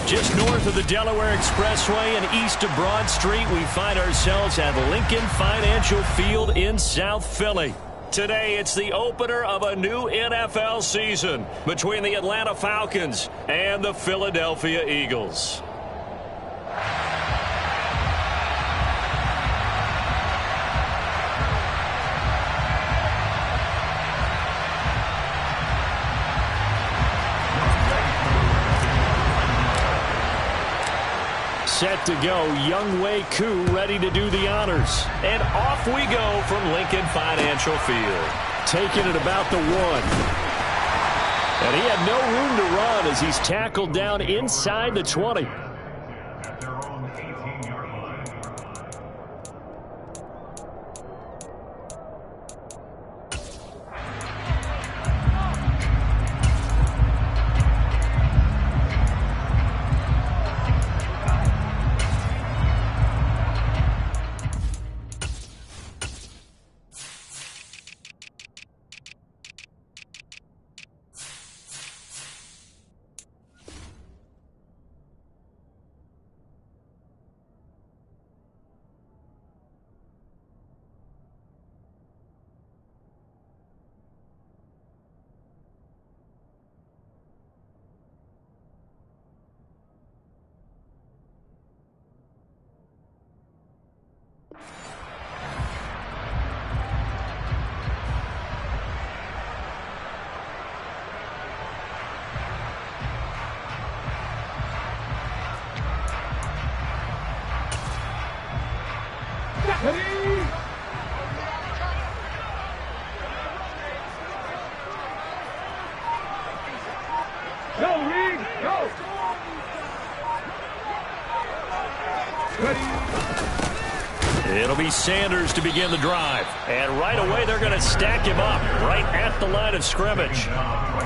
Just north of the Delaware Expressway and east of Broad Street, we find ourselves at Lincoln Financial Field in South Philly. Today, it's the opener of a new NFL season between the Atlanta Falcons and the Philadelphia Eagles. Set to go, Younghoe Koo ready to do the honors. And off we go from Lincoln Financial Field. Taking it about the 1. And he had no room to run as he's tackled down inside the 20. It'll be Sanders to begin the drive. And right away, they're going to stack him up right at the line of scrimmage.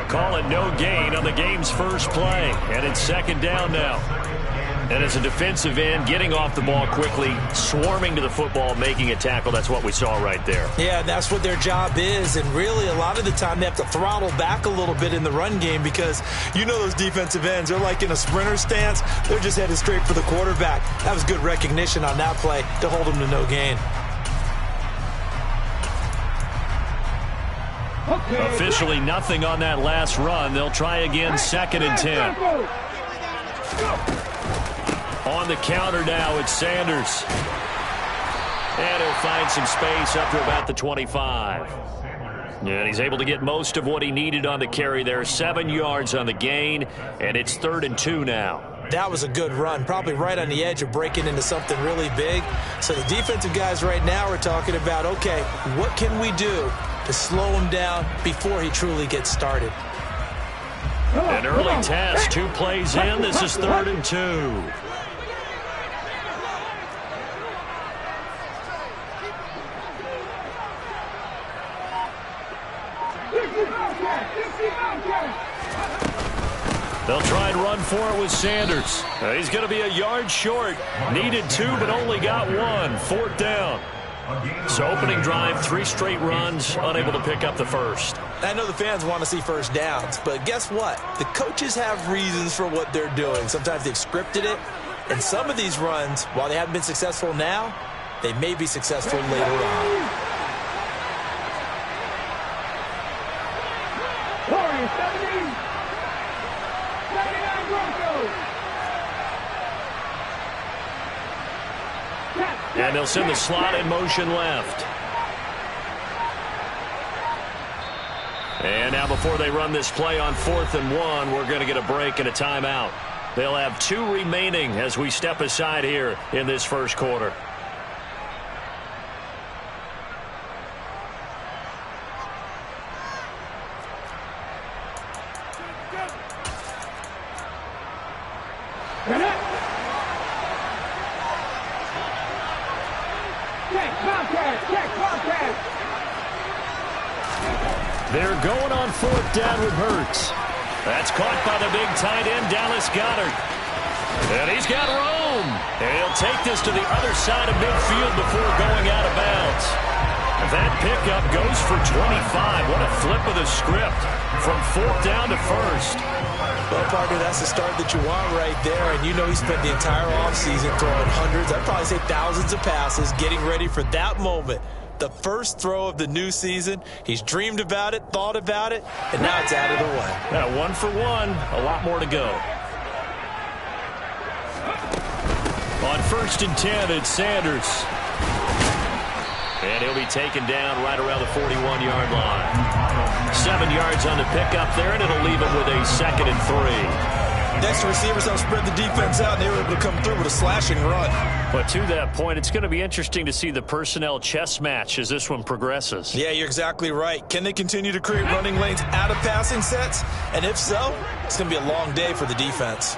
Call it no gain on the game's first play. And it's second down now. And as a defensive end, getting off the ball quickly, swarming to the football, making a tackle, that's what we saw right there. Yeah, that's what their job is. And really, a lot of the time, they have to throttle back a little bit in the run game because you know those defensive ends, they're like in a sprinter stance. They're just headed straight for the quarterback. That was good recognition on that play to hold them to no gain. Officially nothing on that last run. They'll try again, second and 10. On the counter now, it's Sanders. And he'll find some space up to about the 25. And he's able to get most of what he needed on the carry there. 7 yards on the gain, and it's 3rd and 2 now. That was a good run, probably right on the edge of breaking into something really big. So the defensive guys right now are talking about, okay, what can we do to slow him down before he truly gets started? An early test, 2 plays in. This is 3rd and 2. They'll try and run for it with Sanders. He's going to be a yard short. Needed 2, but only got 1. 4th down. So opening drive, 3 straight runs, unable to pick up the first. I know the fans want to see first downs, but guess what? The coaches have reasons for what they're doing. Sometimes they've scripted it, and some of these runs, while they haven't been successful now, they may be successful later on. And they'll send the slot in motion left. And now before they run this play on 4th and 1, we're going to get a break and a timeout. They'll have 2 remaining as we step aside here in this first quarter. They're going on 4th down with Hurts. That's caught by the big tight end, Dallas Gotw. And he's got room. And he'll take this to the other side of midfield before going out of bounds. That pickup goes for 25. What a flip of the script from 4th down to 1st. Well, partner, that's the start that you want right there. And you know he spent the entire offseason throwing hundreds, I'd probably say thousands of passes, getting ready for that moment. The first throw of the new season. He's dreamed about it, thought about it, and now it's out of the way. Yeah, 1 for 1. A lot more to go. On 1st and 10, it's Sanders. And he'll be taken down right around the 41-yard line. 7 yards on the pickup there, and it'll leave him with a 2nd and 3. Next, the receivers helped spread the defense out, and they were able to come through with a slashing run. But to that point, it's going to be interesting to see the personnel chess match as this one progresses. Yeah, you're exactly right. Can they continue to create running lanes out of passing sets? And if so, it's going to be a long day for the defense.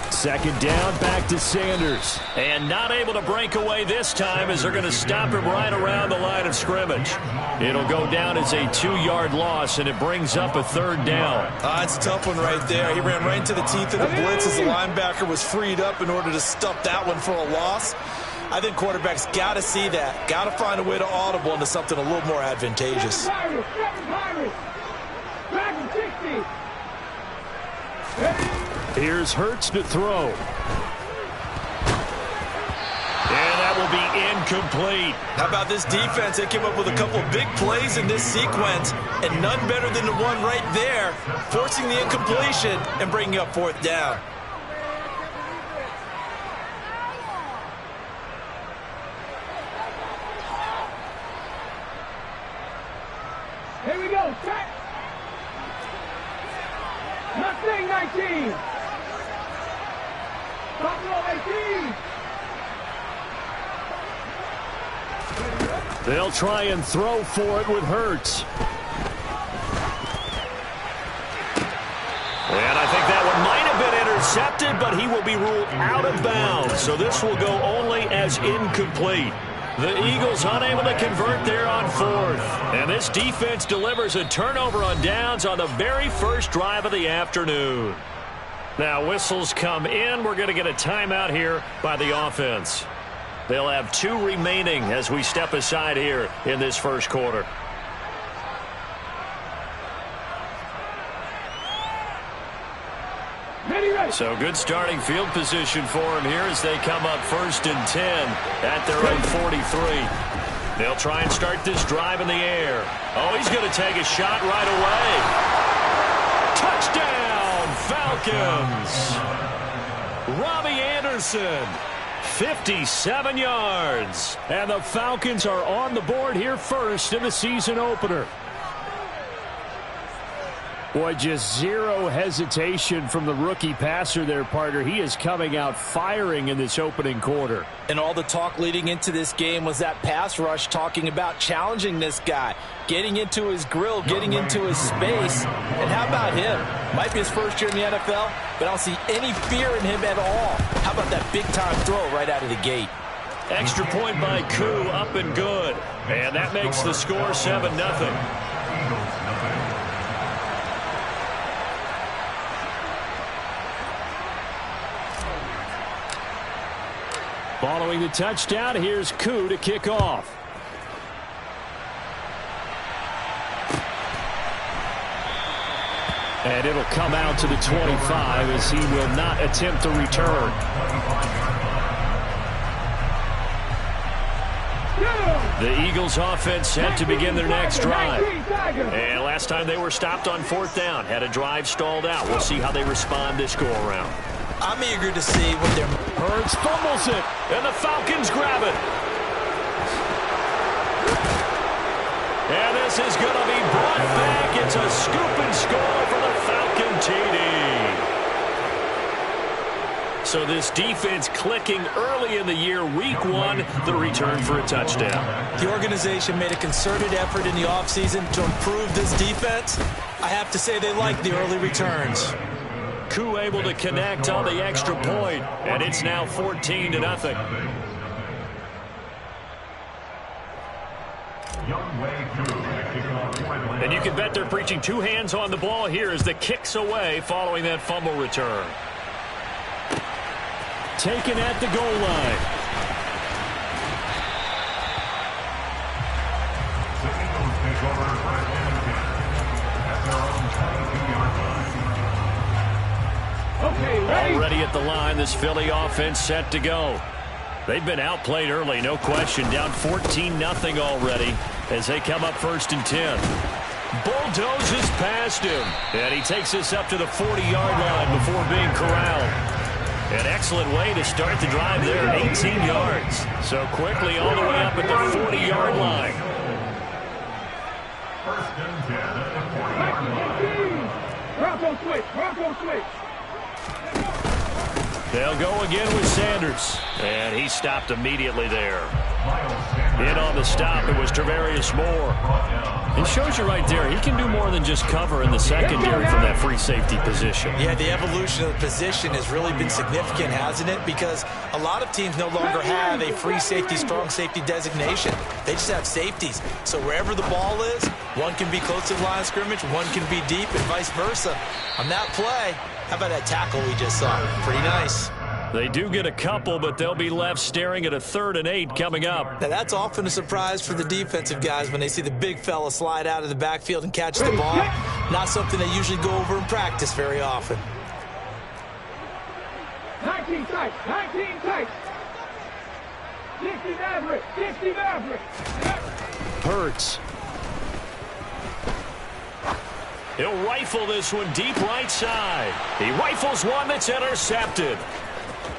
2nd down, back to Sanders. And not able to break away this time as they're going to stop him right around the line of scrimmage. It'll go down as a 2-yard loss, and it brings up a 3rd down. It's a tough one right there. He ran right into the teeth of the blitz as the linebacker was freed up in order to stuff that one for a loss. I think quarterbacks got to see that. Got to find a way to audible into something a little more advantageous. Here's Hurts to throw. And that will be incomplete. How about this defense? They came up with a couple of big plays in this sequence, and none better than the one right there, forcing the incompletion and bringing up 4th down. Here we go, check. Mustang 19. Buffalo 18. They'll try and throw for it with Hurts. And I think that one might have been intercepted, but he will be ruled out of bounds. So this will go only as incomplete. The Eagles unable to convert there on 4th. And this defense delivers a turnover on downs on the very first drive of the afternoon. Now whistles come in. We're going to get a timeout here by the offense. They'll have 2 remaining as we step aside here in this first quarter. So good starting field position for him here as they come up 1st and 10 at their own 43. They'll try and start this drive in the air. Oh, he's going to take a shot right away. Touchdown, Falcons. Robbie Anderson, 57 yards. And the Falcons are on the board here first in the season opener. Boy, just zero hesitation from the rookie passer there, partner. He is coming out firing in this opening quarter. And all the talk leading into this game was that pass rush talking about challenging this guy, getting into his grill, getting into his space. And how about him? Might be his first year in the NFL, but I don't see any fear in him at all. How about that big-time throw right out of the gate? Extra point by Gotw, up and good. And that makes the score 7-0. Following the touchdown, here's Gotw to kick off. And it'll come out to the 25 as he will not attempt to return. The Eagles offense set to begin their next drive. And last time they were stopped on 4th down, had a drive stalled out. We'll see how they respond this go-around. I'm eager to see what they're... Hurts fumbles it, and the Falcons grab it. And this is going to be brought back. It's a scoop and score for the Falcon TD. So this defense clicking early in the year, week 1, the return for a touchdown. The organization made a concerted effort in the offseason to improve this defense. I have to say they like the early returns. Gotw able to connect on the extra point, and it's now 14-0. And you can bet they're preaching 2 hands on the ball here as the kick's away following that fumble return. Taken at the goal line. Already at the line, this Philly offense set to go. They've been outplayed early, no question. Down 14-0 already as they come up 1st and 10. Bulldozes past him, and he takes this up to the 40-yard line before being corralled. An excellent way to start the drive there, 18 yards. So quickly all the way up at the 40-yard line. 1st and 10 at the 40-yard line. Bronco switch. They'll go again with Sanders. And he stopped immediately there. In on the stop, it was Travarius Moore. It shows you right there, he can do more than just cover in the secondary from that free safety position. Yeah, the evolution of the position has really been significant, hasn't it? Because a lot of teams no longer have a free safety, strong safety designation. They just have safeties. So wherever the ball is, one can be close to the line of scrimmage, one can be deep, and vice versa. On that play, how about that tackle we just saw? Pretty nice. They do get a couple, but they'll be left staring at a 3rd and 8 coming up. Now, that's often a surprise for the defensive guys when they see the big fella slide out of the backfield and catch the ball. Not something they usually go over in practice very often. 19 tight. 60 Maverick. Hurts. He'll rifle this one deep right side. He rifles one that's intercepted.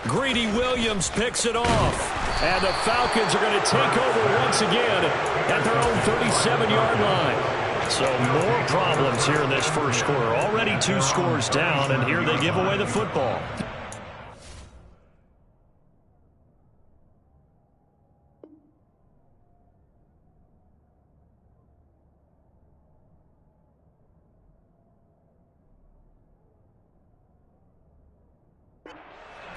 Greedy Williams picks it off. And the Falcons are going to take over once again at their own 37-yard line. So more problems here in this first quarter. Already 2 scores down, and here they give away the football.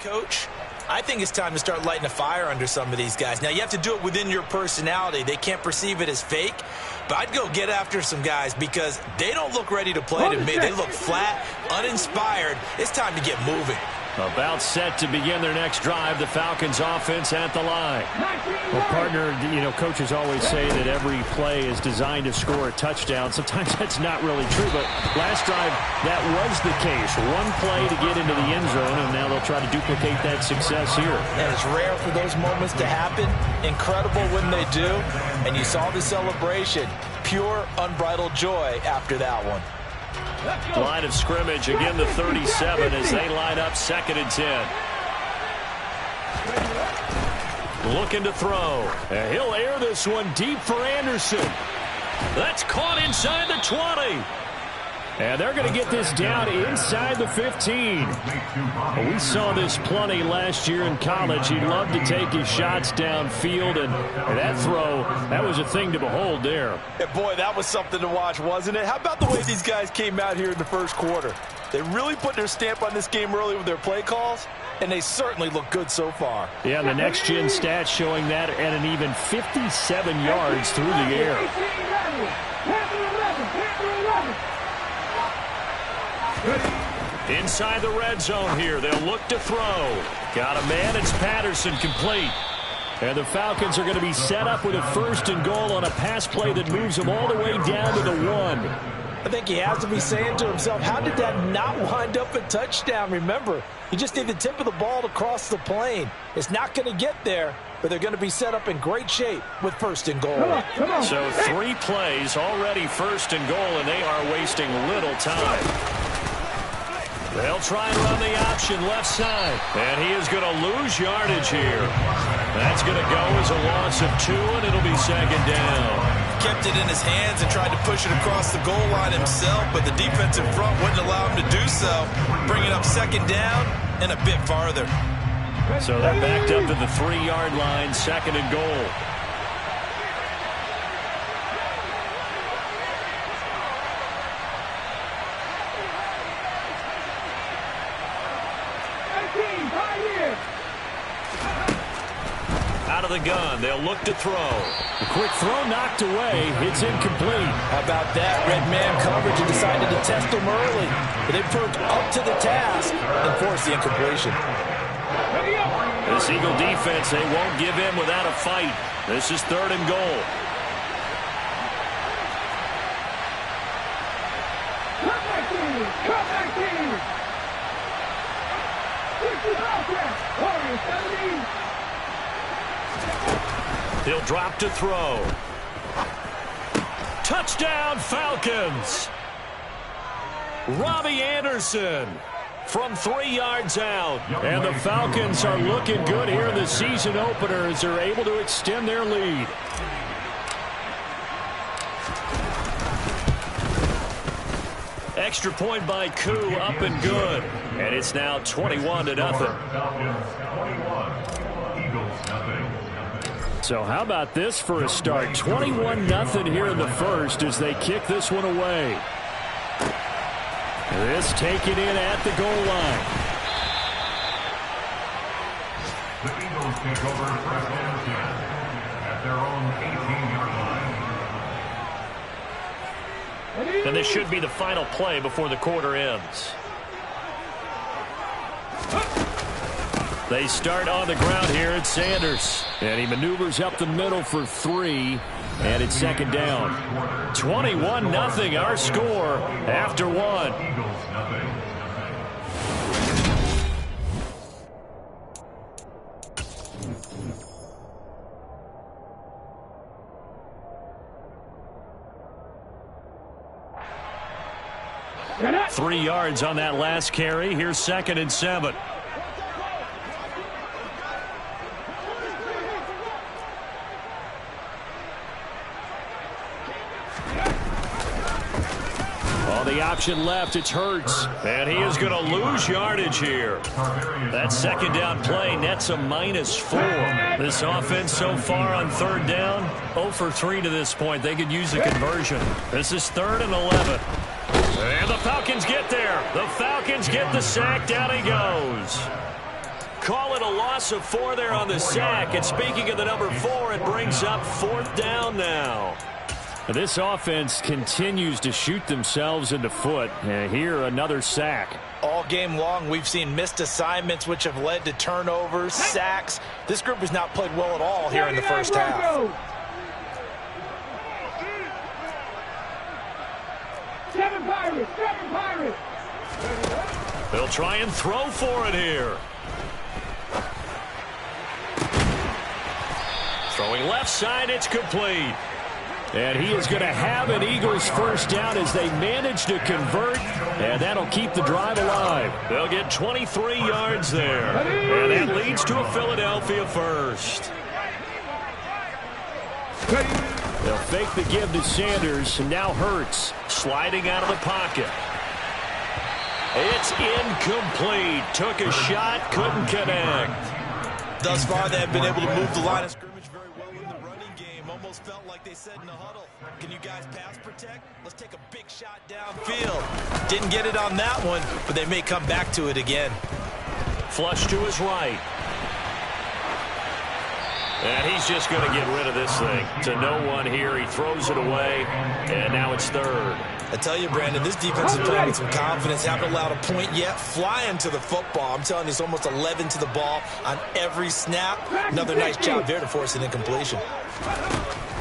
Coach, I think it's time to start lighting a fire under some of these guys. Now, you have to do it within your personality. They can't perceive it as fake, but I'd go get after some guys because they don't look ready to play to me. They look flat, uninspired. It's time to get moving. About set to begin their next drive, the Falcons offense at the line. Well, partner, you know, coaches always say that every play is designed to score a touchdown. Sometimes that's not really true, but last drive, that was the case. One play to get into the end zone, and now they'll try to duplicate that success here. And it's rare for those moments to happen. Incredible when they do. And you saw the celebration. Pure, unbridled joy after that one. Line of scrimmage, again the 37 as they line up 2nd and 10. Looking to throw. And he'll air this one deep for Anderson. That's caught inside the 20. And they're going to get this down inside the 15. We saw this plenty last year in college. He loved to take his shots downfield, and that throw, that was a thing to behold there. And boy, that was something to watch, wasn't it? How about the way these guys came out here in the first quarter? They really put their stamp on this game early with their play calls, and they certainly look good so far. Yeah, the next-gen stats showing that at an even 57 yards through the air. Inside the red zone here. They'll look to throw. Got a man. It's Patterson complete. And the Falcons are going to be set up with a 1st and goal on a pass play that moves them all the way down to the 1. I think he has to be saying to himself, how did that not wind up a touchdown? Remember, you just need the tip of the ball to cross the plane. It's not going to get there, but they're going to be set up in great shape with 1st and goal. Come on. So 3 plays, already 1st and goal, and they are wasting little time. They'll try and run the option left side. And he is going to lose yardage here. That's going to go as a loss of 2, and it'll be 2nd down. Kept it in his hands and tried to push it across the goal line himself, but the defensive front wouldn't allow him to do so. Bringing up 2nd down and a bit farther. So they're backed up to the 3-yard line, 2nd and goal. Out of the gun, they'll look to throw. The quick throw knocked away. It's incomplete. How about that? Red man coverage and decided to test him early. But they proved up to the task and forced the incompletion. This Eagle defense, they won't give in without a fight. This is 3rd and goal. Comeback team. 60 Falcons. Warriors 17. He'll drop to throw. Touchdown, Falcons. Robbie Anderson from 3 yards out. And the Falcons are looking good here in the season opener as they're able to extend their lead. Extra point by Gotw, up and good. And it's now 21-0. So how about this for a start? 21-0 here in the first as they kick this one away. This taken in at the goal line. The Eagles take over first and 10 at their own 18-yard line. And this should be the final play before the quarter ends. They start on the ground here at Sanders. And he maneuvers up the middle for 3. And it's second down. 21-0 our score after 1. Eagles. 3 yards on that last carry. Here's 2nd and 7. The option left, it's Hurts, and he is going to lose yardage here. That second down play nets a -4. This offense so far on 3rd down, 0 for 3 to this point. They could use a conversion. This is 3rd and 11. And the Falcons get there. The Falcons get the sack. Down he goes. Call it a loss of 4 there on the sack. And speaking of the number 4, it brings up 4th down now. This offense continues to shoot themselves in the foot. Here, another sack. All game long, we've seen missed assignments, which have led to turnovers, sacks. This group has not played well at all here in the first half. 7 Pirates, 7 Pirates. They'll try and throw for it here. Throwing left side, it's complete. And he is going to have an Eagles first down as they manage to convert, and that'll keep the drive alive. They'll get 23 yards there, and that leads to a Philadelphia first. They'll fake the give to Sanders, and now Hurts sliding out of the pocket. It's incomplete. Took a shot, couldn't connect. Thus far, they have been able to move the line of scrimmage very well in the running game. Almost felt like they said in the huddle, can you guys pass protect? Let's take a big shot downfield. Didn't get it on that one, but they may come back to it again. Flush to his right. And he's just going to get rid of this thing. To no one here. He throws it away, and now it's 3rd. I tell you, Brandon, this defense is playing with some confidence. Haven't allowed a point yet. Flying to the football. I'm telling you, it's almost 11 to the ball on every snap. Another nice job there to force an incompletion.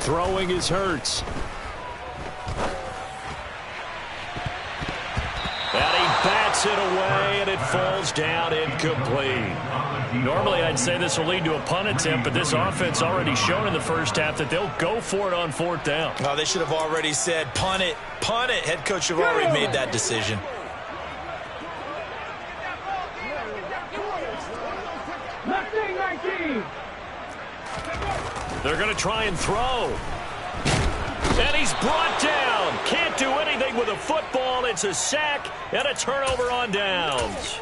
Throwing is Hurts. And he bats it away, and it falls down incomplete. Normally, I'd say this will lead to a punt attempt, but this offense already shown in the first half that they'll go for it on 4th down. Oh, they should have already said, punt it, punt it. Head coach have already made that decision. They're going to try and throw. And he's brought down. Can't do anything with a football. It's a sack and a turnover on downs.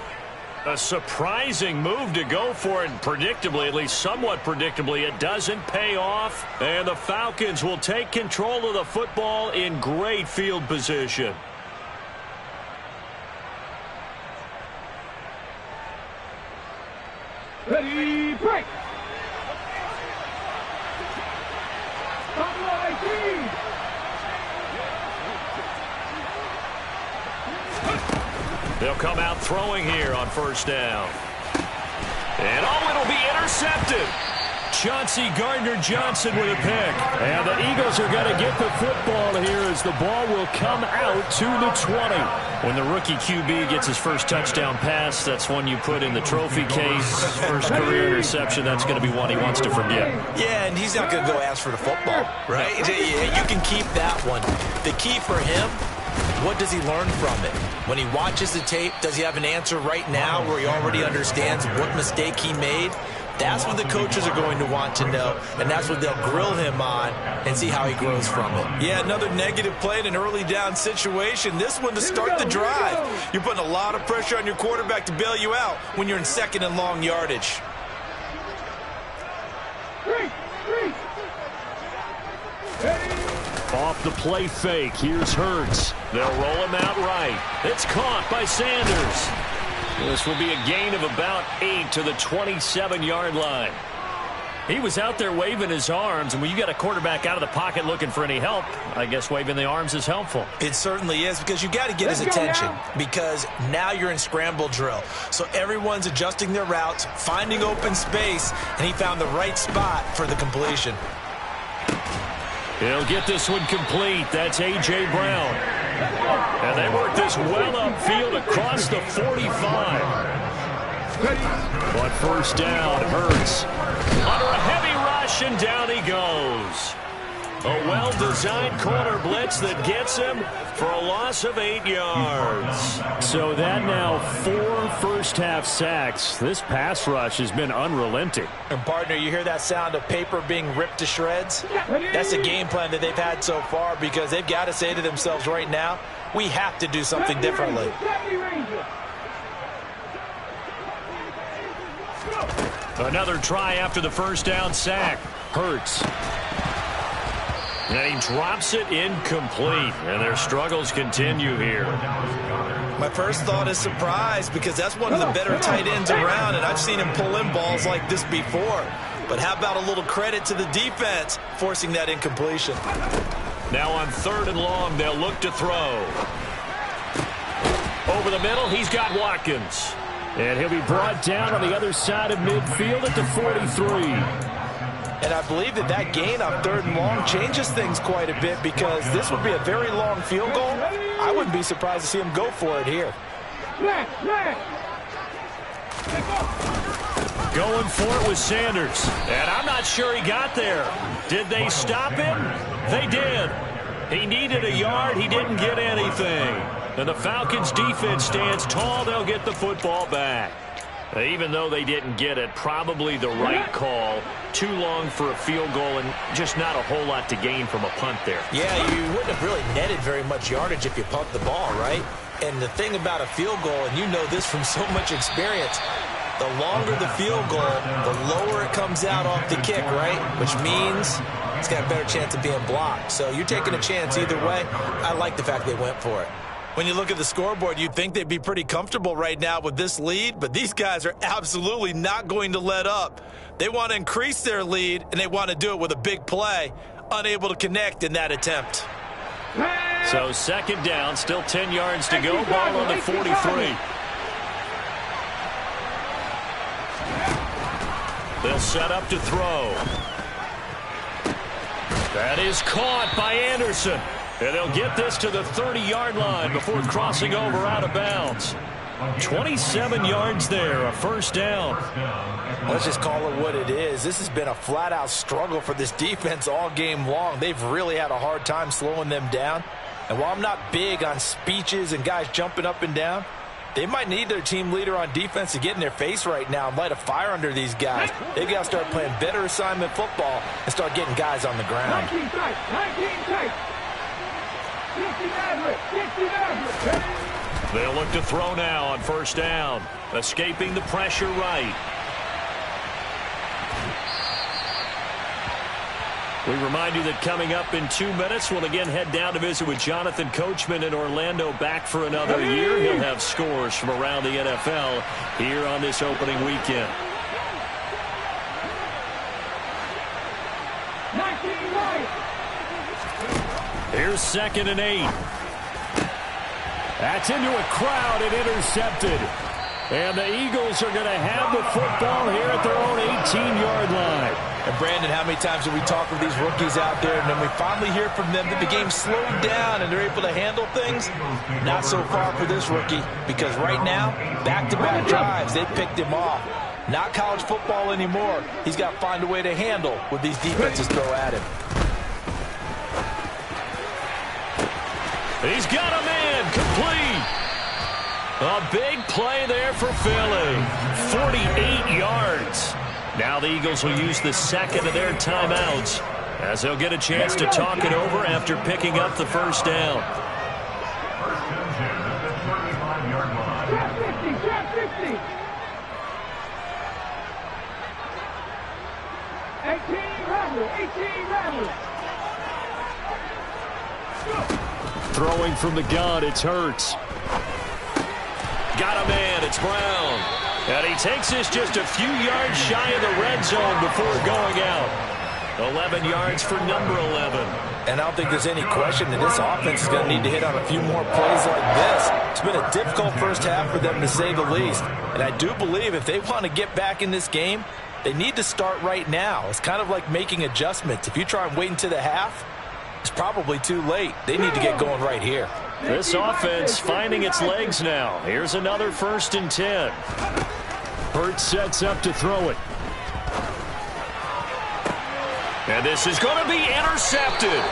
A surprising move to go for it. Predictably, at least somewhat predictably, it doesn't pay off. And the Falcons will take control of the football in great field position. Ready, break. They'll come out throwing here on 1st down. And it'll be intercepted. Chauncey Gardner-Johnson with a pick. And the Eagles are going to get the football here as the ball will come out to the 20. When the rookie QB gets his first touchdown pass, that's one you put in the trophy case. First career interception, that's going to be one he wants to forget. Yeah, and he's not going to go ask for the football, right? You can keep that one. The key for him, what does he learn from it? When he watches the tape, does he have an answer right now where he already understands what mistake he made? That's what the coaches are going to want to know, and that's what they'll grill him on and see how he grows from it. Yeah, another negative play in an early down situation. This one to start the drive. You're putting a lot of pressure on your quarterback to bail you out when you're in second and long yardage. Off the play fake, here's Hurts. They'll roll him out right. It's caught by Sanders. This will be a gain of about 8 to the 27-yard line. He was out there waving his arms, and when you got a quarterback out of the pocket looking for any help, I guess waving the arms is helpful. It certainly is, because you got to get his attention, because now you're in scramble drill. So everyone's adjusting their routes, finding open space, and he found the right spot for the completion. He'll get this one complete. That's A.J. Brown. And they work this well upfield across the 45. But first down, Hurts. Under a heavy rush, and down he goes. A well-designed corner blitz that gets him for a loss of 8 yards. So that now 4 first-half sacks. This pass rush has been unrelenting. And, partner, you hear that sound of paper being ripped to shreds? That's a game plan that they've had so far, because they've got to say to themselves right now, we have to do something differently. Another try after the first down sack. Hurts. And he drops it incomplete. And their struggles continue here. My first thought is surprise, because that's one of the better tight ends around, and I've seen him pull in balls like this before. But how about a little credit to the defense forcing that incompletion? Now on 3rd and long, they'll look to throw. Over the middle, he's got Watkins. And he'll be brought down on the other side of midfield at the 43. And I believe that gain on 3rd and long changes things quite a bit, because this would be a very long field goal. I wouldn't be surprised to see him go for it here. Going for it with Sanders. And I'm not sure he got there. Did they stop him? They did. He needed a yard. He didn't get anything. And the Falcons' defense stands tall. They'll get the football back. Even though they didn't get it, probably the right call. Too long for a field goal, and just not a whole lot to gain from a punt there. Yeah, you wouldn't have really netted very much yardage if you pumped the ball, right? And the thing about a field goal, and you know this from so much experience, the longer the field goal, the lower it comes out off the kick, right? Which means it's got a better chance of being blocked. So you're taking a chance either way. I like the fact they went for it. When you look at the scoreboard, you'd think they'd be pretty comfortable right now with this lead, but these guys are absolutely not going to let up. They want to increase their lead, and they want to do it with a big play. Unable to connect in that attempt. So 2nd down, still 10 yards to go. Ball on the 43. They'll set up to throw. That is caught by Anderson. And they'll get this to the 30-yard line before crossing over out of bounds. 27 yards there, a first down. Let's just call it what it is. This has been a flat-out struggle for this defense all game long. They've really had a hard time slowing them down. And while I'm not big on speeches and guys jumping up and down, they might need their team leader on defense to get in their face right now and light a fire under these guys. They've got to start playing better assignment football and start getting guys on the ground. 19 tight. They'll look to throw now on first down. Escaping the pressure right. We remind you that coming up in 2 minutes, we'll again head down to visit with Jonathan Coachman in Orlando, back for another year. He'll have scores from around the NFL here on this opening weekend. 19 right. Here's 2nd and 8. That's into a crowd and intercepted. And the Eagles are going to have the football here at their own 18-yard line. And Brandon, how many times have we talked with these rookies out there, and then we finally hear from them that the game slowed down and they're able to handle things? Not so far for this rookie, because right now, back-to-back drives, they picked him off. Not college football anymore. He's got to find a way to handle what these defenses throw at him. He's got a man complete. A big play there for Philly. 48 yards. Now the Eagles will use the second of their timeouts as they'll get a chance to talk it over after picking up the first down. First and 10 at the 35-yard line. Trap 50. 18 rattle. Throwing from the gun, it's Hurts. Got a man, it's Brown. And he takes this just a few yards shy of the red zone before going out. 11 yards for number 11. And I don't think there's any question that this offense is going to need to hit on a few more plays like this. It's been a difficult first half for them, to say the least. And I do believe if they want to get back in this game, they need to start right now. It's kind of like making adjustments. If you try and wait until the half, it's probably too late. They need to get going right here. This offense finding its legs now. Here's another 1st and 10. Hurts sets up to throw it. And this is going to be intercepted.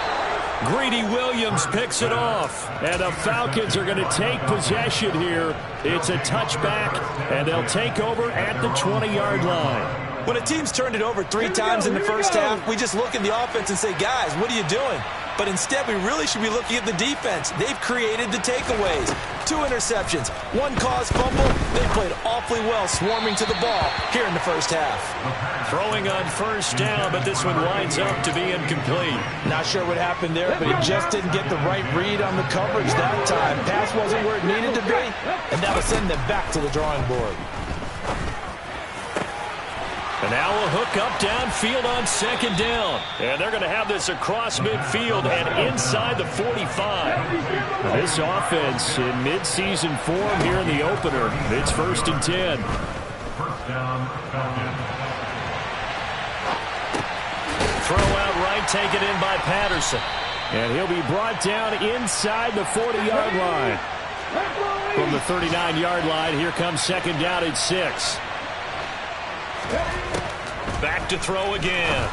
Greedy Williams picks it off. And the Falcons are going to take possession here. It's a touchback, and they'll take over at the 20-yard line. When a team's turned it over 3 times in the first half, we just look at the offense and say, guys, what are you doing? But instead, we really should be looking at the defense. They've created the takeaways. 2 interceptions, 1 caused fumble. They played awfully well swarming to the ball here in the first half. Throwing on first down, but this one winds up to be incomplete. Not sure what happened there, but he just didn't get the right read on the coverage that time. Pass wasn't where it needed to be, and that'll send them back to the drawing board. And now a hook up downfield on 2nd down. And they're going to have this across midfield and inside the 45. This offense in midseason form here in the opener. It's 1st and 10. First down, Falcons. Throw out right, taken in by Patterson. And he'll be brought down inside the 40-yard line. From the 39-yard line, here comes 2nd down at 6. Back to throw again.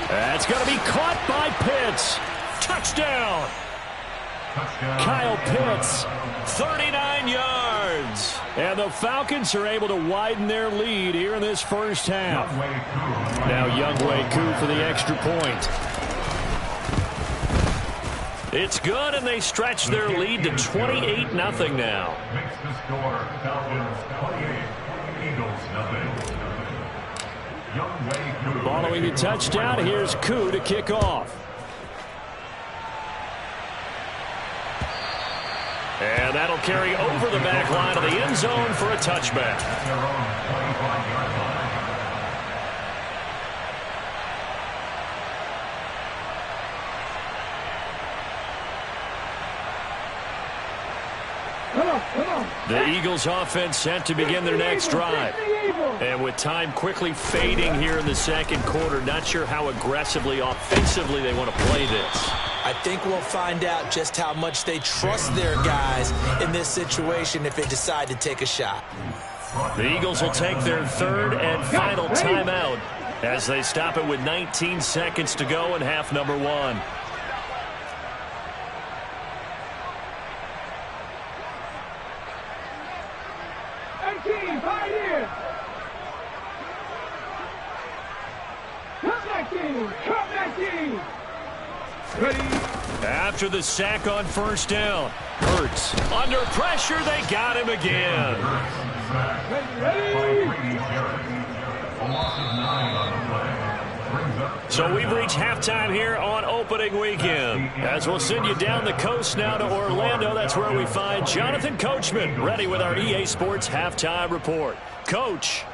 That's going to be caught by Pitts. Touchdown. Kyle Pitts. 39 yards. And the Falcons are able to widen their lead here in this first half. Now Younghoe Koo for the extra point. It's good, and they stretch their lead to 28-0 now. Makes the score Falcons 28, Eagles nothing. Younghoe Koo. Following the touchdown, here's Koo to kick off. And that'll carry over the back line of the end zone for a touchback. Their own 25-yard line. The Eagles offense set to begin their next drive. And with time quickly fading here in the second quarter, not sure how aggressively, offensively they want to play this. I think we'll find out just how much they trust their guys in this situation if they decide to take a shot. The Eagles will take their 3rd and final timeout as they stop it with 19 seconds to go in half number 1. After the sack on first down, Hurts under pressure. They got him again. So we've reached halftime here on opening weekend. As we'll send you down the coast now to Orlando. That's where we find Jonathan Coachman ready with our EA Sports halftime report. Coach.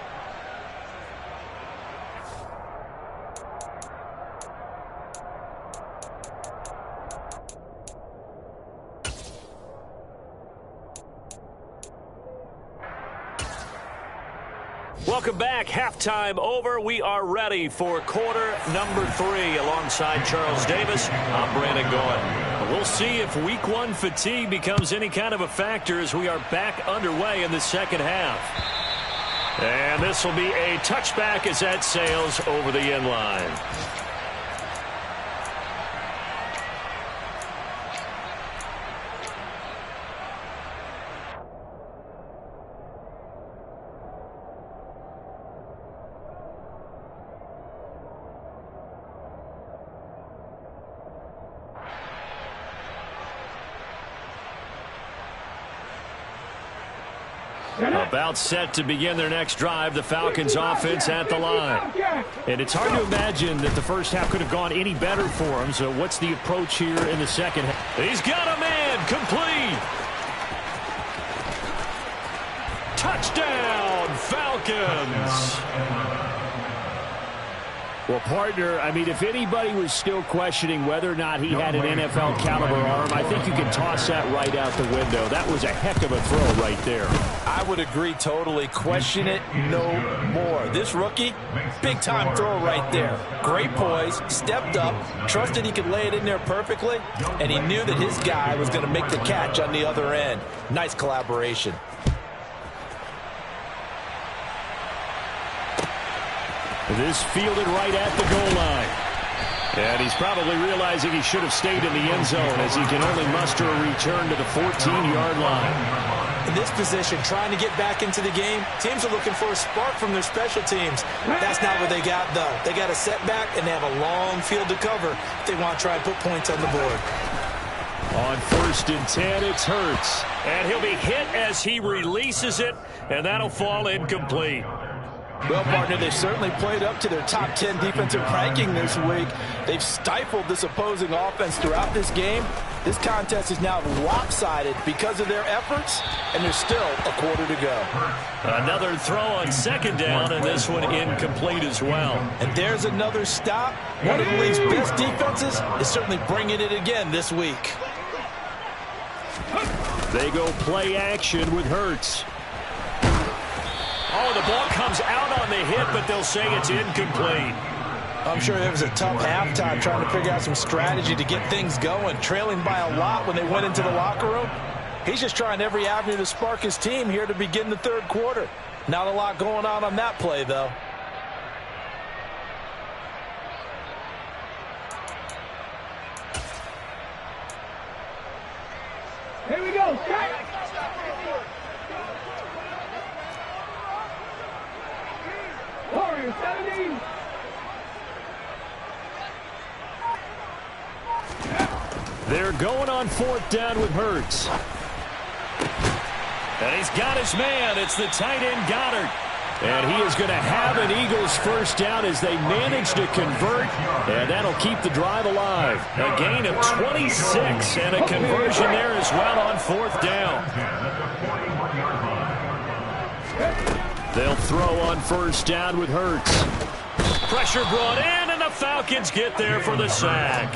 Welcome back. Halftime over. We are ready for quarter number 3. Alongside Charles Davis, I'm Brandon Gaudin. We'll see if week 1 fatigue becomes any kind of a factor as we are back underway in the second half. And this will be a touchback as that sails over the end line. About set to begin their next drive, the Falcons offense at the line. And it's hard to imagine that the first half could have gone any better for them. So what's the approach here in the second half? He's got a man, complete. Touchdown, Falcons. Well, partner, I mean, if anybody was still questioning whether or not he had an NFL caliber arm, I think you can toss that right out the window. That was a heck of a throw right there. I would agree totally. Question it no more. This rookie, big-time throw right there. Great poise, stepped up, trusted he could lay it in there perfectly, and he knew that his guy was going to make the catch on the other end. Nice collaboration. This fielded right at the goal line. And he's probably realizing he should have stayed in the end zone as he can only muster a return to the 14-yard line. In this position, trying to get back into the game, teams are looking for a spark from their special teams. That's not what they got, though. They got a setback, and they have a long field to cover if they want to try and put points on the board. On 1st and 10, it's Hurts. And he'll be hit as he releases it, and that'll fall incomplete. Well, partner, they certainly played up to their top 10 defensive ranking this week. They've stifled this opposing offense throughout this game. This contest is now lopsided because of their efforts, and there's still a quarter to go. Another throw on 2nd down, and this one incomplete as well. And there's another stop. One of the league's best defenses is certainly bringing it again this week. They go play action with Hurts. Oh, the ball comes out on the hit, but they'll say it's incomplete. I'm sure it was a tough halftime trying to figure out some strategy to get things going, trailing by a lot when they went into the locker room. He's just trying every avenue to spark his team here to begin the third quarter. Not a lot going on that play, though. Here we go. Warriors 17. They're going on 4th down with Hurts. And he's got his man. It's the tight end, Gotw. And he is going to have an Eagles first down as they manage to convert. And that'll keep the drive alive. A gain of 26 and a conversion there as well on 4th down. They'll throw on 1st down with Hurts. Pressure brought in, and the Falcons get there for the sack.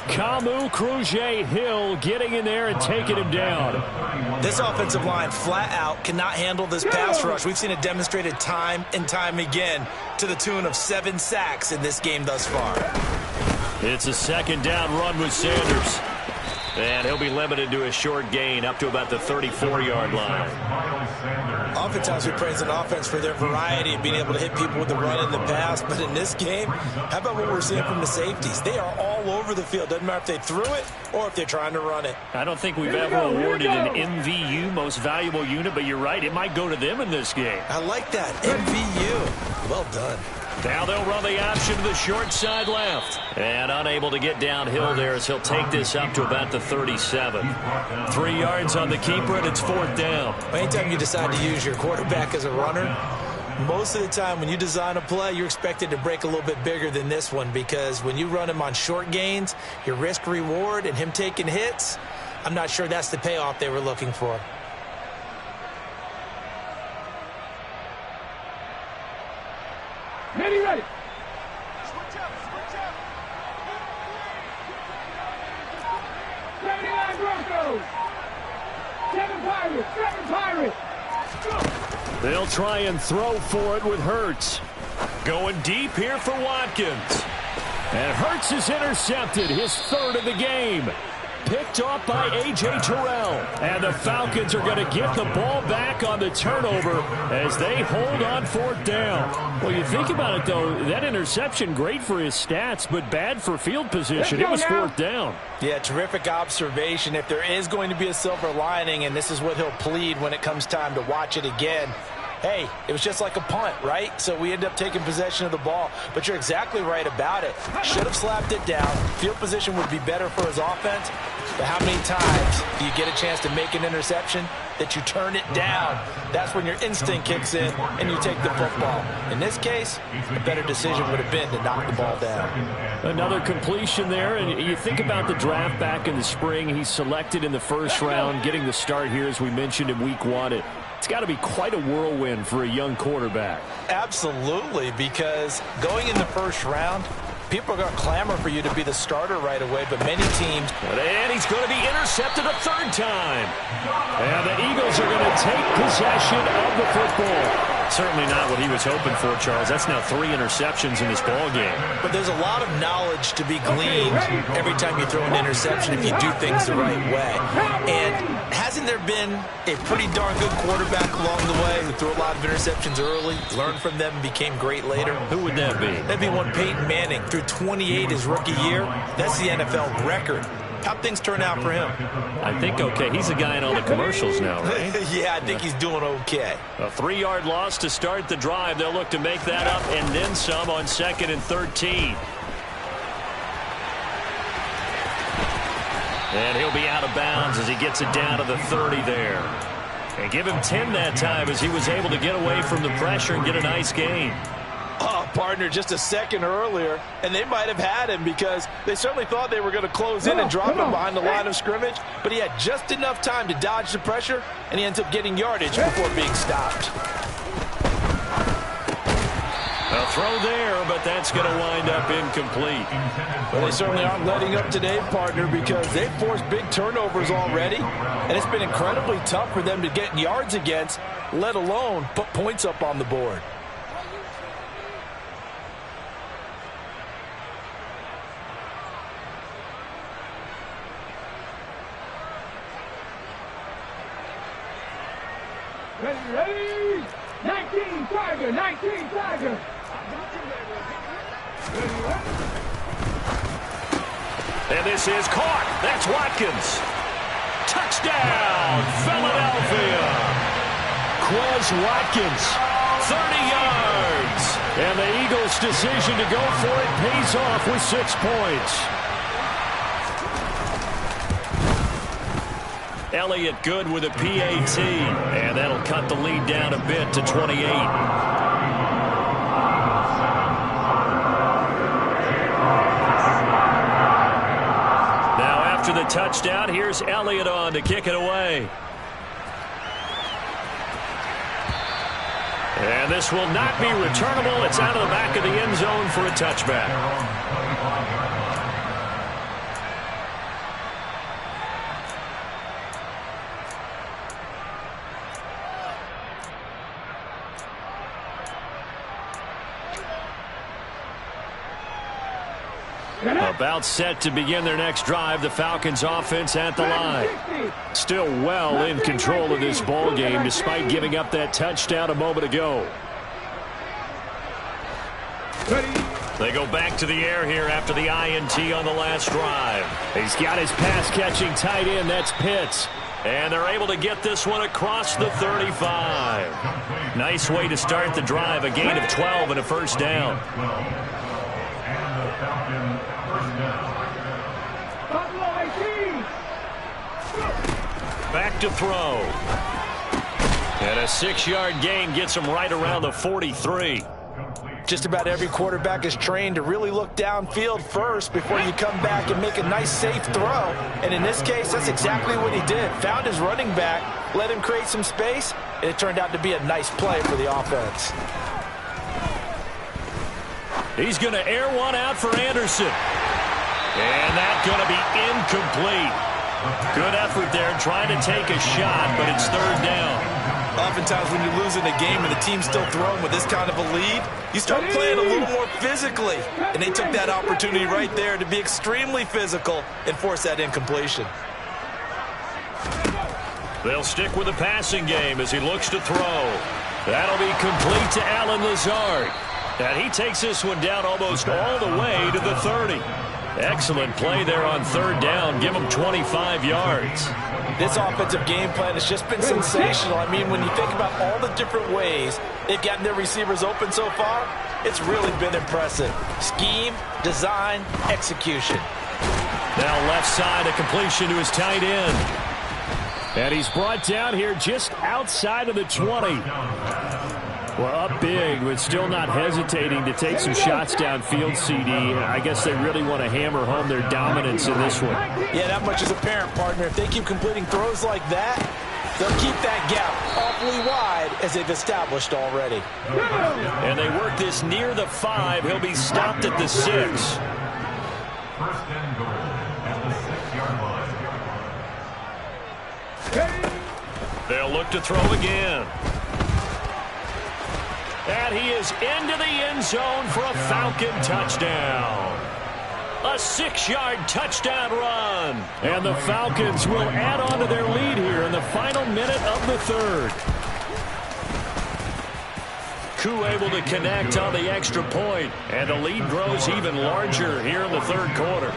Camu Cruz-Hill getting in there and taking him down. This offensive line flat out cannot handle this pass rush. We've seen it demonstrated time and time again to the tune of 7 sacks in this game thus far. It's a 2nd down run with Sanders. And he'll be limited to a short gain up to about the 34-yard line. Oftentimes we praise an offense for their variety of being able to hit people with the run in the pass. But in this game, how about what we're seeing from the safeties? They are all over the field. Doesn't matter if they threw it or if they're trying to run it. I don't think we've ever awarded an MVU, most valuable unit, but you're right. It might go to them in this game. I like that. MVU. Well done. Now they'll run the option to the short side left. And unable to get downhill there as he'll take this up to about the 37. 3 yards on the keeper, and it's 4th down. Anytime you decide to use your quarterback as a runner, most of the time when you design a play, you're expected to break a little bit bigger than this one, because when you run him on short gains, your risk-reward and him taking hits, I'm not sure that's the payoff they were looking for. Ready. Switch up. 79 Broncos. 7 Pirates. 7 Pirates. They'll try and throw for it with Hurts. Going deep here for Watkins. And Hurts is intercepted, his third of the game. Picked off by A.J. Terrell. And the Falcons are going to get the ball back on the turnover as they hold on fourth down. Well, you think about it, though, that interception, great for his stats, but bad for field position. It was fourth down. Yeah, terrific observation. If there is going to be a silver lining, and this is what he'll plead when it comes time to watch it again, hey, it was just like a punt, right? So we end up taking possession of the ball. But you're exactly right about it. Should have slapped it down. Field position would be better for his offense. But how many times do you get a chance to make an interception that you turn it down? That's when your instinct kicks in and you take the football. In this case, a better decision would have been to knock the ball down. Another completion there, and you think about the draft back in the spring. He's selected in the first round, getting the start here, as we mentioned in week 1. It's got to be quite a whirlwind for a young quarterback. Absolutely, because going in the first round, people are going to clamor for you to be the starter right away, but many teams... And he's going to be intercepted a third time. And the Eagles are going to take possession of the football. Certainly not what he was hoping for, Charles. That's now 3 interceptions in this ball game. But there's a lot of knowledge to be gleaned every time you throw an interception if you do things the right way. And hasn't there been a pretty darn good quarterback along the way who threw a lot of interceptions early, learned from them, and became great later? Who would that be? That'd be one Peyton Manning. Threw 28 his rookie year. That's the NFL record. How'd things turn out for him? I think okay. He's a guy in all the commercials now, right? Yeah, I think he's doing okay. A 3-yard loss to start the drive. They'll look to make that up and then some on 2nd and 13. And he'll be out of bounds as he gets it down to the 30 there. And give him 10 that time as he was able to get away from the pressure and get a nice gain. Oh, partner, just a second earlier, and they might have had him because they certainly thought they were going to close in and drop him behind the line of scrimmage, but he had just enough time to dodge the pressure, and he ends up getting yardage before being stopped. A throw there, but that's going to wind up incomplete. Well, they certainly aren't letting up today, partner, because they've forced big turnovers already, and it's been incredibly tough for them to get yards against, let alone put points up on the board. Ready? 19 Tiger, 19 Tiger. And this is caught. That's Watkins. Touchdown, Philadelphia. Quez Watkins, 30 yards. And the Eagles' decision to go for it pays off with 6 points. Elliott good with a PAT, and that'll cut the lead down a bit to 28. Now after the touchdown, here's Elliott on to kick it away. And this will not be returnable. It's out of the back of the end zone for a touchback. About set to begin their next drive. The Falcons offense at the line. Still well in control of this ball game despite giving up that touchdown a moment ago. They go back to the air here after the INT on the last drive. He's got his pass-catching tight end. That's Pitts. And they're able to get this one across the 35. Nice way to start the drive. A gain of 12 and a first down. Back to throw. And a 6-yard gain gets him right around the 43. Just about every quarterback is trained to really look downfield first before you come back and make a nice, safe throw. And in this case, that's exactly what he did. Found his running back, let him create some space, and it turned out to be a nice play for the offense. He's going to air one out for Anderson. And that's going to be incomplete. Good effort there trying to take a shot, but it's third down. Oftentimes when you're losing a game and the team's still throwing with this kind of a lead, you start playing a little more physically. And they took that opportunity right there to be extremely physical and force that incompletion. They'll stick with the passing game as he looks to throw. That'll be complete to Alan Lazard. And he takes this one down almost all the way to the 30. Excellent play there on third down. Give him 25 yards. This offensive game plan has just been sensational. I mean, when you think about all the different ways they've gotten their receivers open so far, it's really been impressive. Scheme, design, execution. Now left side, a completion to his tight end. And he's brought down here just outside of the 20. Well, up big, but still not hesitating to take some shots downfield, CD. I guess they really want to hammer home their dominance in this one. Yeah, that much is apparent, partner. If they keep completing throws like that, they'll keep that gap awfully wide as they've established already. And they work this near the 5. He'll be stopped at the 6. First and goal at the 6-yard line. They'll look to throw again. And he is into the end zone for a Falcon touchdown. A 6-yard touchdown run. And the Falcons will add on to their lead here in the final minute of the third. Gotw able to connect on the extra point, and the lead grows even larger here in the third quarter.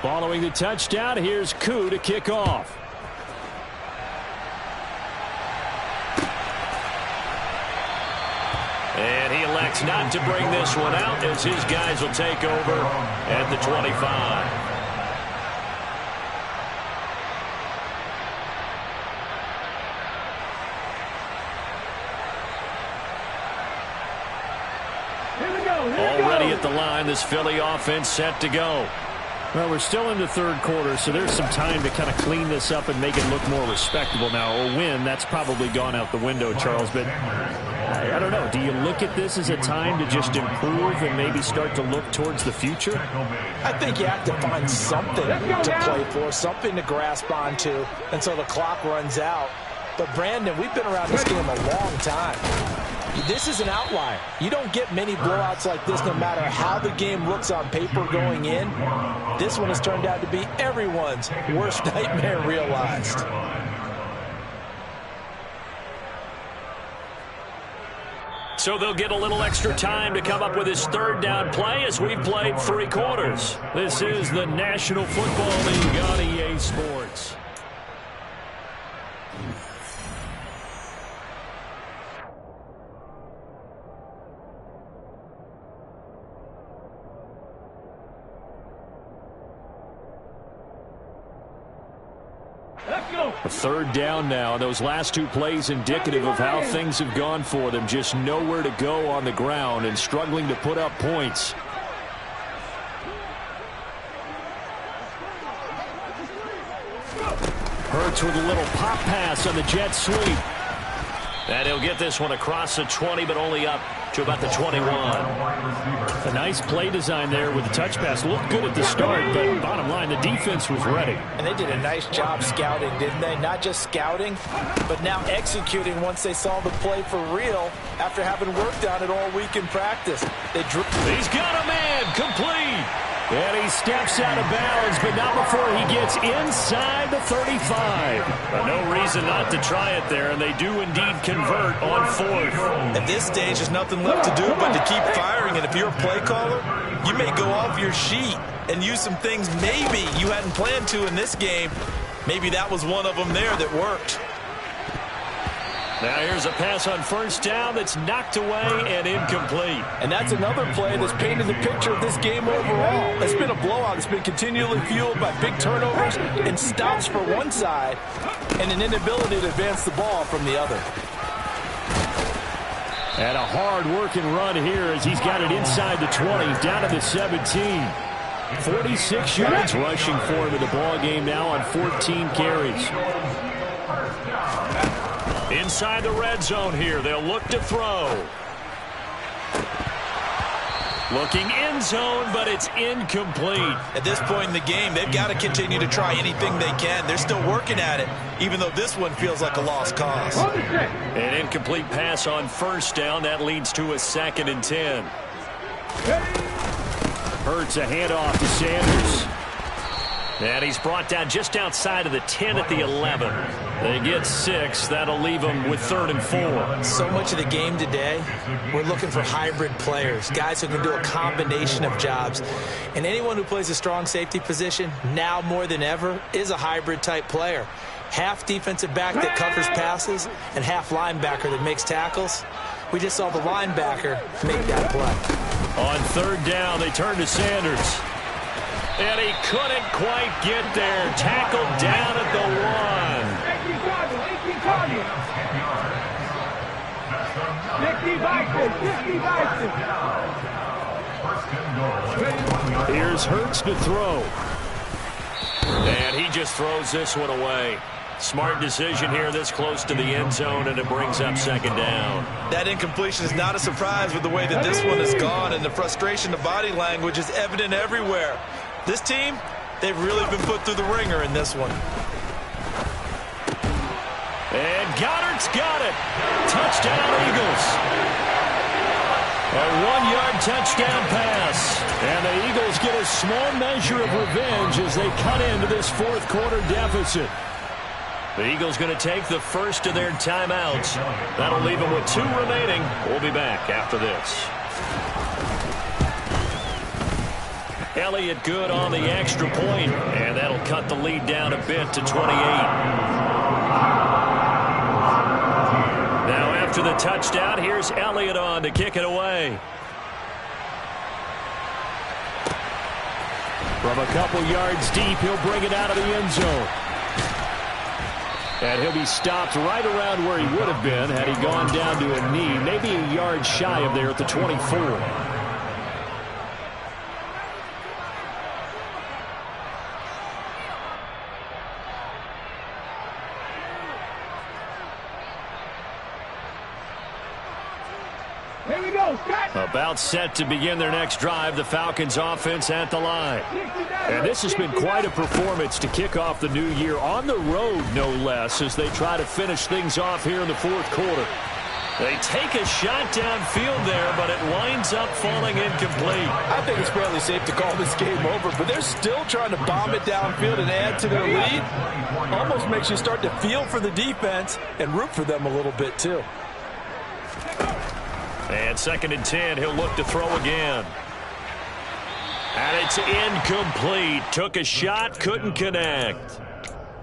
Following the touchdown, here's Gotw to kick off. And he elects not to bring this one out as his guys will take over at the 25. Already at the line, this Philly offense set to go. Well, we're still in the third quarter, so there's some time to kind of clean this up and make it look more respectable now. A win, that's probably gone out the window, Charles, but I don't know. Do you look at this as a time to just improve and maybe start to look towards the future? I think you have to find something to play for, something to grasp onto until the clock runs out. But, Brandon, we've been around this game a long time. This is an outlier. You don't get many blowouts like this no matter how the game looks on paper going in. This one has turned out to be everyone's worst nightmare realized. So they'll get a little extra time to come up with his third down play as we've played 3 quarters. This is the National Football League on EA Sports. A third down now. Those last 2 plays indicative of how things have gone for them. Just nowhere to go on the ground and struggling to put up points. Hurts with a little pop pass on the jet sweep. And he'll get this one across the 20, but only up to about the 21. A nice play design there with the touch pass. Looked good at the start, but bottom line, the defense was ready. And they did a nice job scouting, didn't they? Not just scouting, but now executing once they saw the play for real after having worked on it all week in practice. He's got a man, complete. And he steps out of bounds, but not before he gets inside the 35. No reason not to try it there, and they do indeed convert on 4th. At this stage, there's nothing left to do but to keep firing, and if you're a play caller, you may go off your sheet and use some things maybe you hadn't planned to in this game. Maybe that was one of them there that worked. Now here's a pass on first down that's knocked away and incomplete. And that's another play that's painted the picture of this game overall. It's been a blowout. It's been continually fueled by big turnovers and stops for one side and an inability to advance the ball from the other. And a hard working run here as he's got it inside the 20, down to the 17. 46 yards rushing for him in the ball game now on 14 carries. Inside the red zone here. They'll look to throw. Looking end zone, but it's incomplete. At this point in the game, they've got to continue to try anything they can. They're still working at it, even though this one feels like a lost cause. An incomplete pass on first down. That leads to a 2nd and 10. Hurts a handoff to Sanders. And he's brought down just outside of the 10 at the 11. They get 6. That'll leave them with 3rd and 4. So much of the game today, we're looking for hybrid players, guys who can do a combination of jobs. And anyone who plays a strong safety position, now more than ever, is a hybrid-type player. Half defensive back that covers passes and half linebacker that makes tackles. We just saw the linebacker make that play. On 3rd down, they turn to Sanders. And he couldn't quite get there. Tackled down at the 1. Here's Hurts to throw. And he just throws this one away. Smart decision here this close to the end zone, and it brings up 2nd down. That incompletion is not a surprise with the way that this one has gone, and the frustration, the body language is evident everywhere. This team, they've really been put through the ringer in this one. And Goddard's got it. Touchdown, Eagles. A 1-yard touchdown pass. And the Eagles get a small measure of revenge as they cut into this 4th quarter deficit. The Eagles going to take the first of their timeouts. That'll leave them with 2 remaining. We'll be back after this. Elliott good on the extra point, and that'll cut the lead down a bit to 28. Now after the touchdown, here's Elliott on to kick it away. From a couple yards deep, he'll bring it out of the end zone. And he'll be stopped right around where he would have been had he gone down to a knee, maybe a yard shy of there at the 24. Here we go, Scott. About set to begin their next drive, the Falcons offense at the line. And this has been quite a performance to kick off the new year on the road, no less, as they try to finish things off here in the 4th quarter. They take a shot downfield there, but it winds up falling incomplete. I think it's fairly safe to call this game over, but they're still trying to bomb it downfield and add to their lead. Almost makes you start to feel for the defense and root for them a little bit, too. And 2nd and 10, he'll look to throw again. And it's incomplete. Took a shot, couldn't connect.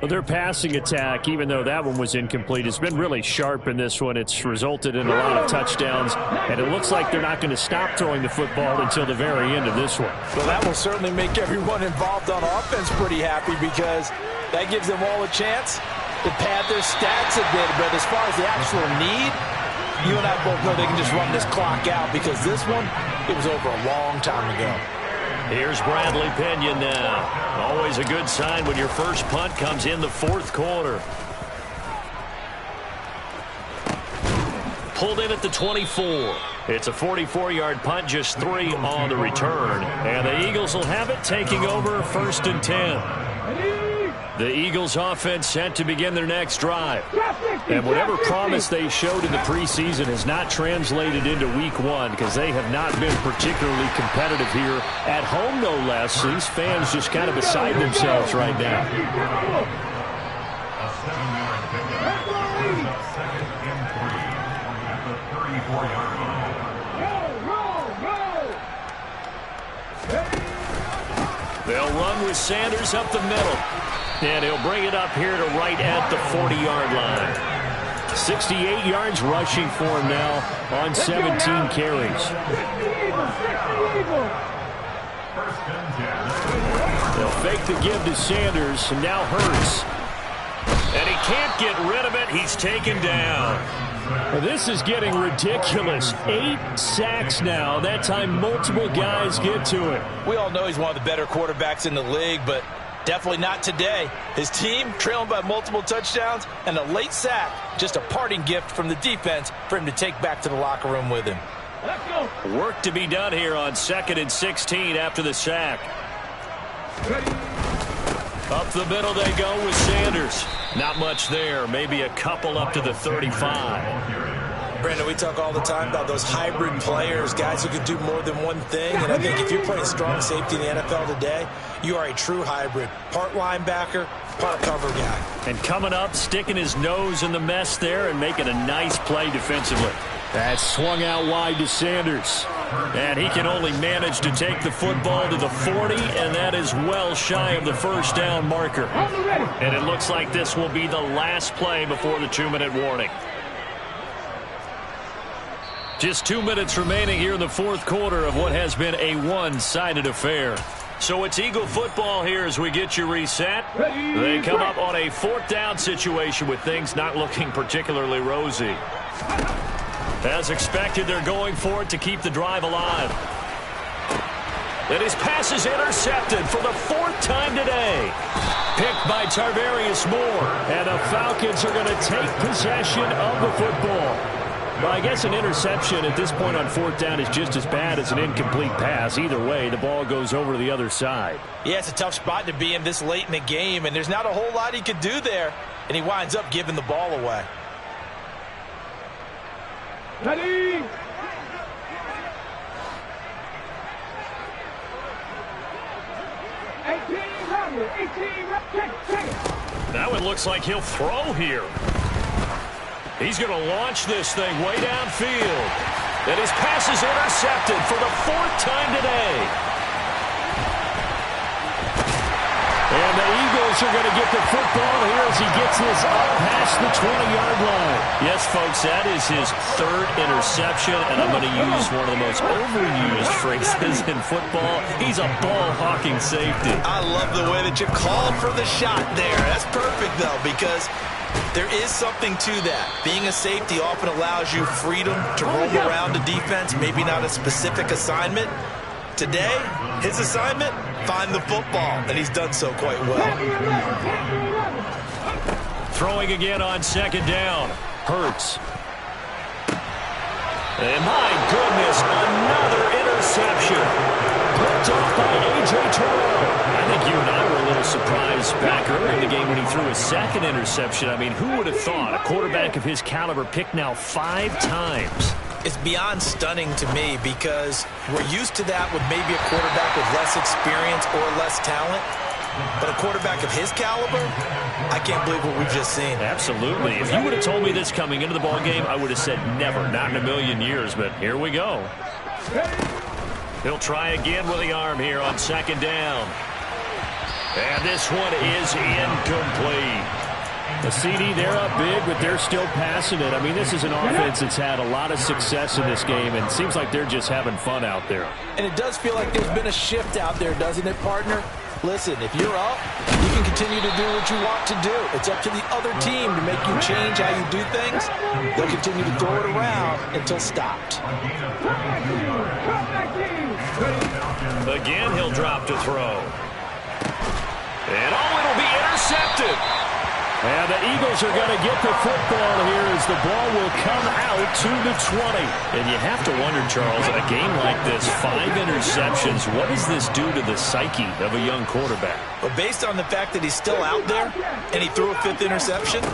Well, their passing attack, even though that one was incomplete, has been really sharp in this one. It's resulted in a lot of touchdowns, and it looks like they're not going to stop throwing the football until the very end of this one. Well, that will certainly make everyone involved on offense pretty happy because that gives them all a chance to pad their stats a bit. But as far as the actual need, you and I both know they can just run this clock out because this one, it was over a long time ago. Here's Bradley Pinion now. Always a good sign when your first punt comes in the 4th quarter. Pulled in at the 24. It's a 44-yard punt, just 3 on the return. And the Eagles will have it, taking over 1st and 10. The Eagles offense set to begin their next drive. And whatever promise they showed in the preseason has not translated into week 1 because they have not been particularly competitive here at home, no less. These fans just kind of beside themselves right now. A 7-yard pickup. 2nd and 3 at the 34-yard line. They'll run with Sanders up the middle. And he'll bring it up here to right at the 40-yard line. 68 yards rushing for him now on 17 carries. They'll fake the give to Sanders, and now Hurts. And he can't get rid of it. He's taken down. Well, this is getting ridiculous. 8 sacks now. That time multiple guys get to it. We all know he's one of the better quarterbacks in the league, but definitely not today. His team trailing by multiple touchdowns and a late sack. Just a parting gift from the defense for him to take back to the locker room with him. Let's go. Work to be done here on 2nd and 16 after the sack. Ready. Up the middle they go with Sanders. Not much there. Maybe a couple up to the 35. Brandon, we talk all the time about those hybrid players, guys who can do more than one thing. And I think if you're playing strong safety in the NFL today, you are a true hybrid. Part linebacker, part cover guy. And coming up, sticking his nose in the mess there and making a nice play defensively. That swung out wide to Sanders. And he can only manage to take the football to the 40, and that is well shy of the first down marker. And it looks like this will be the last play before the 2-minute warning. Just 2 minutes remaining here in the fourth quarter of what has been a one-sided affair. So it's Eagle football here as we get you reset. They come up on a 4th down situation with things not looking particularly rosy. As expected, they're going for it to keep the drive alive. And his pass is intercepted for the 4th time today. Picked by Tarvarius Moore. And the Falcons are going to take possession of the football. Well, I guess an interception at this point on 4th down is just as bad as an incomplete pass. Either way, the ball goes over to the other side. Yeah, it's a tough spot to be in this late in the game, and there's not a whole lot he could do there. And he winds up giving the ball away. Ready. That one looks like he'll throw here. He's going to launch this thing way downfield. And his pass is intercepted for the 4th time today. And the Eagles are going to get the football here as he gets this up past the 20-yard line. Yes, folks, that is his 3rd interception, and I'm going to use one of the most overused phrases in football. He's a ball-hawking safety. I love the way that you called for the shot there. That's perfect, though, because there is something to that. Being a safety often allows you freedom to roam around the defense, maybe not a specific assignment. Today, his assignment, find the football, and he's done so quite well. Throwing again on 2nd down. Hurts. And my goodness, another interception. Picked off by A.J. Terrell. I think you and I were a little surprised back early in the game when he threw his 2nd interception. I mean, who would have thought a quarterback of his caliber picked now 5 times? It's beyond stunning to me because we're used to that with maybe a quarterback with less experience or less talent. But a quarterback of his caliber, I can't believe what we've just seen. Absolutely. If you would have told me this coming into the ball game, I would have said never, not in a million years. But here we go. He'll try again with the arm here on 2nd down. And this one is incomplete. The CD, they're up big, but they're still passing it. I mean, this is an offense that's had a lot of success in this game, and it seems like they're just having fun out there. And it does feel like there's been a shift out there, doesn't it, partner? Listen, if you're up, you can continue to do what you want to do. It's up to the other team to make you change how you do things. They'll continue to throw it around until stopped. Again, he'll drop to throw. And it'll be intercepted. And the Eagles are going to get the football here as the ball will come out to the 20. And you have to wonder, Charles, a game like this, 5 interceptions, what does this do to the psyche of a young quarterback? But based on the fact that he's still out there and he threw a 5th interception,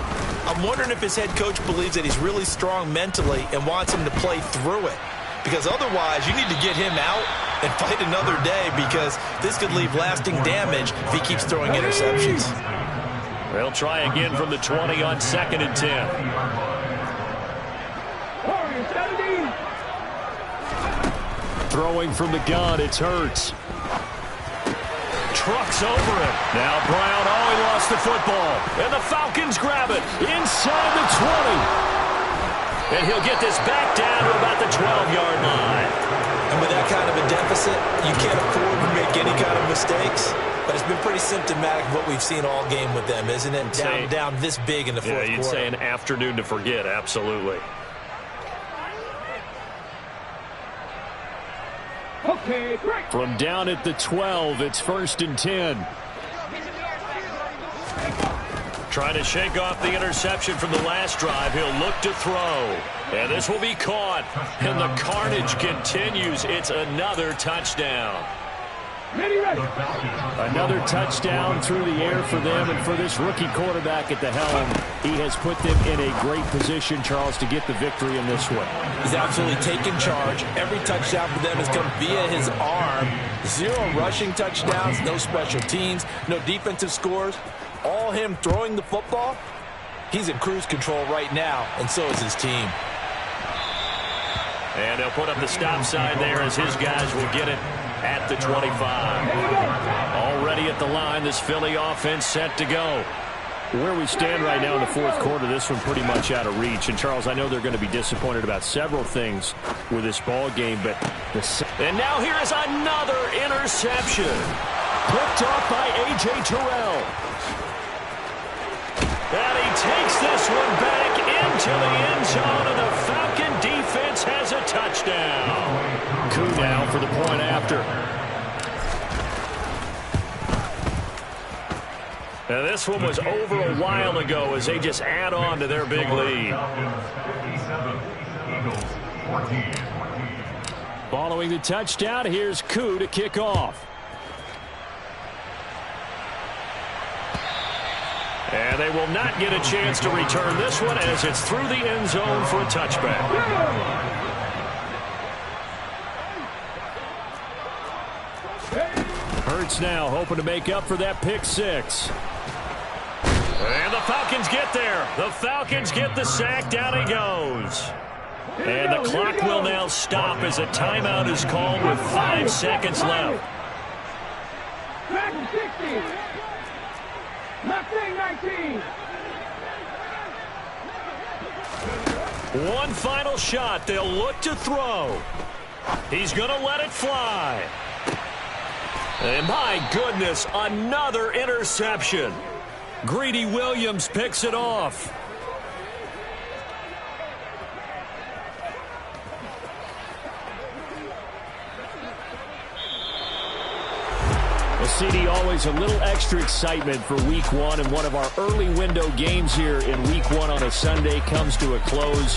I'm wondering if his head coach believes that he's really strong mentally and wants him to play through it. Because otherwise, you need to get him out and fight another day because this could leave lasting damage if he keeps throwing interceptions. They'll try again from the 20 on 2nd and 10. Throwing from the gun, it's Hurts. Trucks over him. Now Brown, he lost the football. And the Falcons grab it inside the 20. And he'll get this back down to about the 12-yard line. And with that kind of a deficit, you can't afford to make any kind of mistakes. But it's been pretty symptomatic of what we've seen all game with them, isn't it? Down this big in the fourth quarter. Yeah, you'd say an afternoon to forget, absolutely. Okay, great. From down at the 12, it's 1st and 10. Trying to shake off the interception from the last drive. He'll look to throw. And this will be caught. And the carnage continues. It's another touchdown. Another touchdown through the air for them, and for this rookie quarterback at the helm, he has put them in a great position, Charles, to get the victory in this one. He's absolutely taken charge. Every touchdown for them has come via his arm. 0 rushing touchdowns, no special teams, no defensive scores. All him throwing the football. He's in cruise control right now, and so is his team. And they'll put up the stop sign there as his guys will get it at the 25. Already at the line, this Philly offense set to go. Where we stand right now in the fourth quarter, this one pretty much out of reach. And, Charles, I know they're going to be disappointed about several things with this ball game, but and now here is another interception. Picked off by A.J. Terrell. And he takes this one back into the end zone, and the Falcon defense has a touchdown. Gotw now for the point after. And this one was over a while ago as they just add on to their big lead. Following the touchdown, here's Gotw to kick off. And they will not get a chance to return this one as it's through the end zone for a touchback. Hurts now hoping to make up for that pick 6. And the Falcons get there. The Falcons get the sack. Down he goes. And the clock will now stop as a timeout is called with 5 seconds left. Back 60. Nothing 19. One final shot. They'll look to throw. He's going to let it fly. And my goodness, another interception. Greedy Williams picks it off. Well, CD, always a little extra excitement for Week 1, and one of our early window games here in Week 1 on a Sunday comes to a close.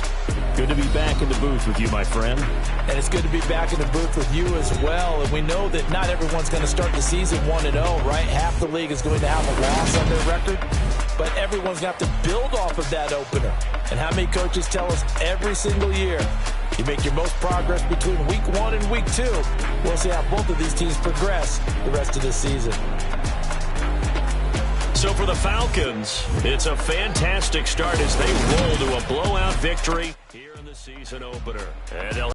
Good to be back in the booth with you, my friend. And it's good to be back in the booth with you as well. And we know that not everyone's going to start the season 1-0, right? Half the league is going to have a loss on their record. But everyone's going to have to build off of that opener. And how many coaches tell us every single year, you make your most progress between Week 1 and Week 2. We'll see how both of these teams progress the rest of this season. So for the Falcons, it's a fantastic start as they roll to a blowout victory here in the season opener. And they'll